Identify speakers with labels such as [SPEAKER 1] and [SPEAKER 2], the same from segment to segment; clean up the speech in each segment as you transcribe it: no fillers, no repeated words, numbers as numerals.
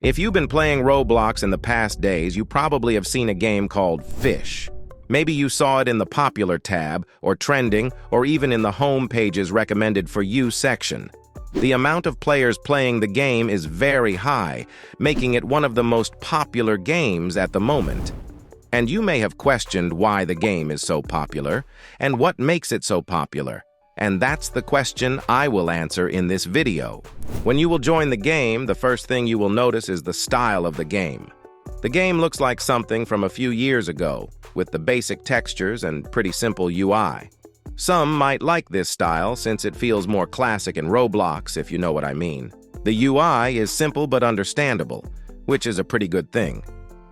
[SPEAKER 1] If you've been playing Roblox in the past days, you probably have seen a game called Fish. Maybe you saw it in the Popular tab, or Trending, or even in the Home Page's Recommended for You section. The amount of players playing the game is very high, making it one of the most popular games at the moment. And you may have questioned why the game is so popular, and what makes it so popular. And that's the question I will answer in this video. When you will join the game, the first thing you will notice is the style of the game. The game looks like something from a few years ago, with the basic textures and pretty simple UI. Some might like this style since it feels more classic in Roblox, if you know what I mean. The UI is simple but understandable, which is a pretty good thing.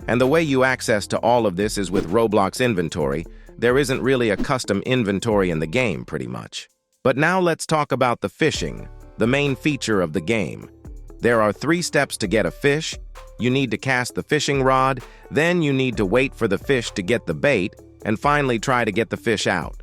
[SPEAKER 1] And the way you access to all of this is with Roblox inventory. There isn't really a custom inventory in the game, pretty much. But now let's talk about the fishing, the main feature of the game. There are 3 steps to get a fish. You need to cast the fishing rod, then you need to wait for the fish to get the bait, and finally try to get the fish out.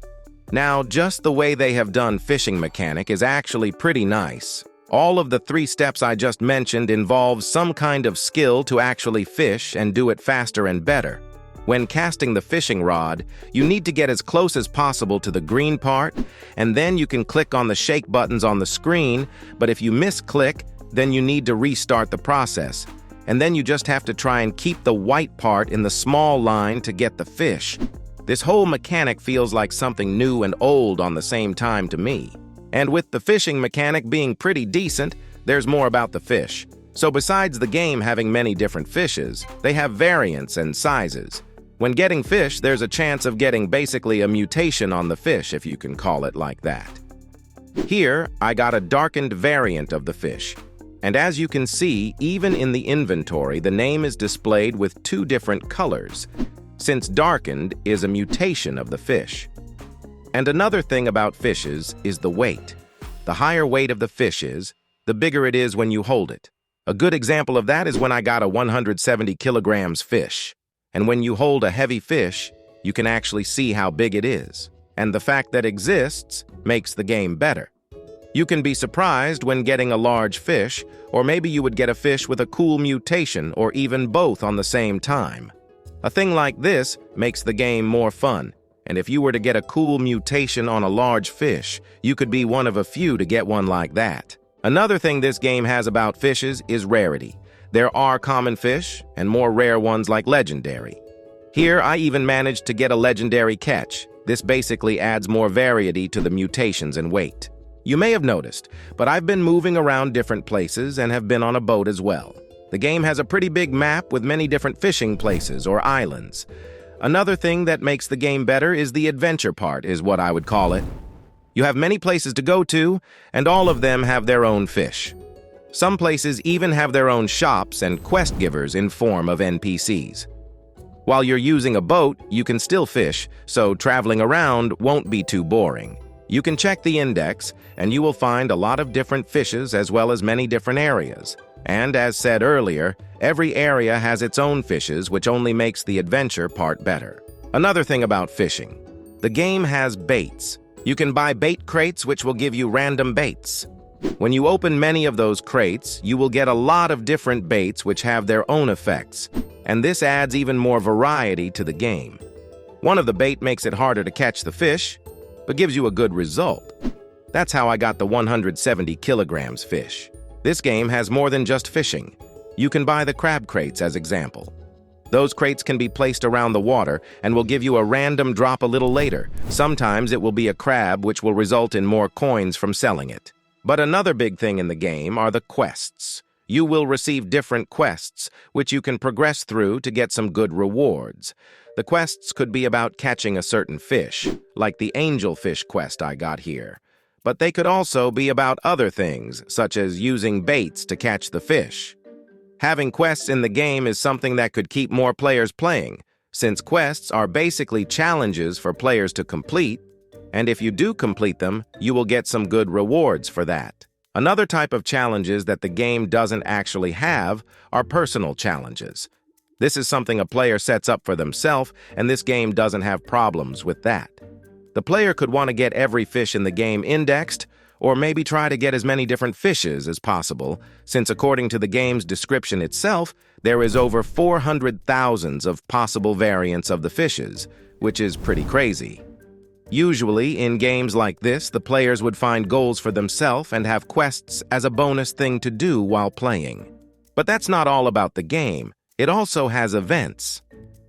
[SPEAKER 1] Now, just the way they have done fishing mechanic is actually pretty nice. All of the 3 steps I just mentioned involve some kind of skill to actually fish and do it faster and better. When casting the fishing rod, you need to get as close as possible to the green part, and then you can click on the shake buttons on the screen, but if you misclick, then you need to restart the process. And then you just have to try and keep the white part in the small line to get the fish. This whole mechanic feels like something new and old on the same time to me. And with the fishing mechanic being pretty decent, there's more about the fish. So besides the game having many different fishes, they have variants and sizes. When getting fish, there's a chance of getting basically a mutation on the fish, if you can call it like that. Here, I got a darkened variant of the fish. And as you can see, even in the inventory, the name is displayed with 2 different colors, since darkened is a mutation of the fish. And another thing about fishes is the weight. The higher weight of the fish is, the bigger it is when you hold it. A good example of that is when I got a 170 kilograms fish. And when you hold a heavy fish, you can actually see how big it is. And the fact that it exists makes the game better. You can be surprised when getting a large fish, or maybe you would get a fish with a cool mutation, or even both on the same time. A thing like this makes the game more fun, and if you were to get a cool mutation on a large fish, you could be one of a few to get one like that. Another thing this game has about fishes is rarity. There are common fish, and more rare ones like legendary. Here, I even managed to get a legendary catch. This basically adds more variety to the mutations and weight. You may have noticed, but I've been moving around different places and have been on a boat as well. The game has a pretty big map with many different fishing places or islands. Another thing that makes the game better is the adventure part, is what I would call it. You have many places to go to, and all of them have their own fish. Some places even have their own shops and quest givers in form of NPCs. While you're using a boat, you can still fish, so traveling around won't be too boring. You can check the index, and you will find a lot of different fishes as well as many different areas. And as said earlier, every area has its own fishes, which only makes the adventure part better. Another thing about fishing, the game has baits. You can buy bait crates, which will give you random baits. When you open many of those crates, you will get a lot of different baits which have their own effects, and this adds even more variety to the game. One of the bait makes it harder to catch the fish, but gives you a good result. That's how I got the 170 kilograms fish. This game has more than just fishing. You can buy the crab crates as example. Those crates can be placed around the water and will give you a random drop a little later. Sometimes it will be a crab, which will result in more coins from selling it. But another big thing in the game are the quests. You will receive different quests, which you can progress through to get some good rewards. The quests could be about catching a certain fish, like the angelfish quest I got here. But they could also be about other things, such as using baits to catch the fish. Having quests in the game is something that could keep more players playing, since quests are basically challenges for players to complete, and if you do complete them, you will get some good rewards for that. Another type of challenges that the game doesn't actually have are personal challenges. This is something a player sets up for themselves, and this game doesn't have problems with that. The player could want to get every fish in the game indexed, or maybe try to get as many different fishes as possible, since according to the game's description itself, there is over 400,000 of possible variants of the fishes, which is pretty crazy. Usually, in games like this, the players would find goals for themselves and have quests as a bonus thing to do while playing. But that's not all about the game. It also has events.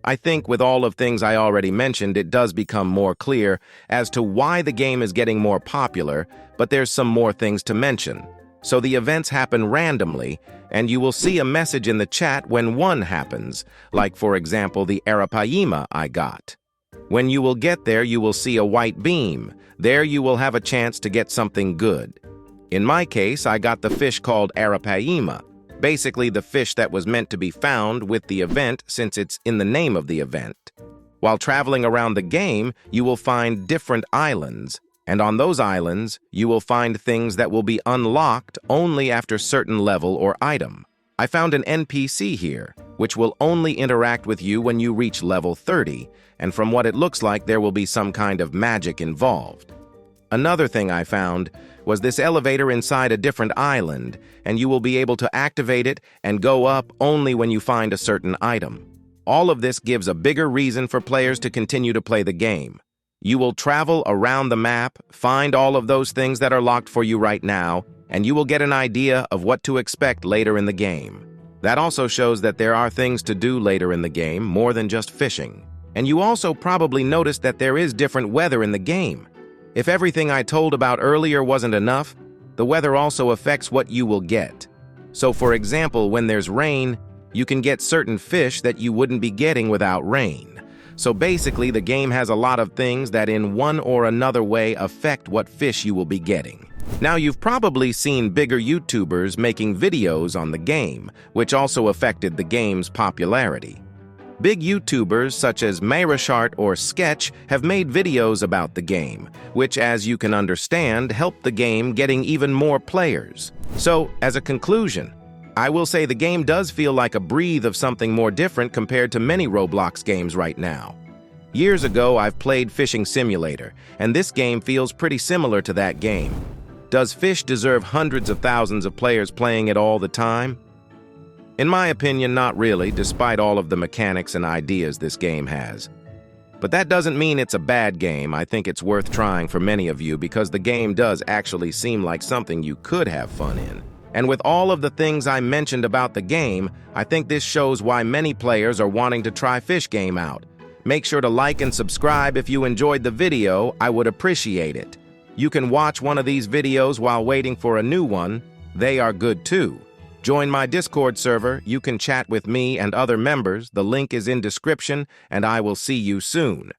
[SPEAKER 1] I think with all of things I already mentioned, it does become more clear as to why the game is getting more popular, but there's some more things to mention. So the events happen randomly, and you will see a message in the chat when one happens, like for example the Arapaima I got. When you will get there, you will see a white beam. There you will have a chance to get something good. In my case, I got the fish called Arapaima, basically the fish that was meant to be found with the event since it's in the name of the event. While traveling around the game, you will find different islands, and on those islands, you will find things that will be unlocked only after certain level or item. I found an NPC here, which will only interact with you when you reach level 30, and from what it looks like, there will be some kind of magic involved. Another thing I found was this elevator inside a different island, and you will be able to activate it and go up only when you find a certain item. All of this gives a bigger reason for players to continue to play the game. You will travel around the map, find all of those things that are locked for you right now, and you will get an idea of what to expect later in the game. That also shows that there are things to do later in the game, more than just fishing. And you also probably noticed that there is different weather in the game. If everything I told about earlier wasn't enough, the weather also affects what you will get. So for example, when there's rain, you can get certain fish that you wouldn't be getting without rain. So basically, the game has a lot of things that in one or another way affect what fish you will be getting. Now, you've probably seen bigger YouTubers making videos on the game, which also affected the game's popularity. Big YouTubers such as Mayrashart or Sketch have made videos about the game, which, as you can understand, helped the game getting even more players. So, as a conclusion, I will say the game does feel like a breath of something more different compared to many Roblox games right now. Years ago, I've played Fishing Simulator, and this game feels pretty similar to that game. Does Fish deserve hundreds of thousands of players playing it all the time? In my opinion, not really, despite all of the mechanics and ideas this game has. But that doesn't mean it's a bad game. I think it's worth trying for many of you because the game does actually seem like something you could have fun in. And with all of the things I mentioned about the game, I think this shows why many players are wanting to try Fish Game out. Make sure to like and subscribe if you enjoyed the video. I would appreciate it. You can watch one of these videos while waiting for a new one. They are good too. Join my Discord server. You can chat with me and other members. The link is in description, and I will see you soon.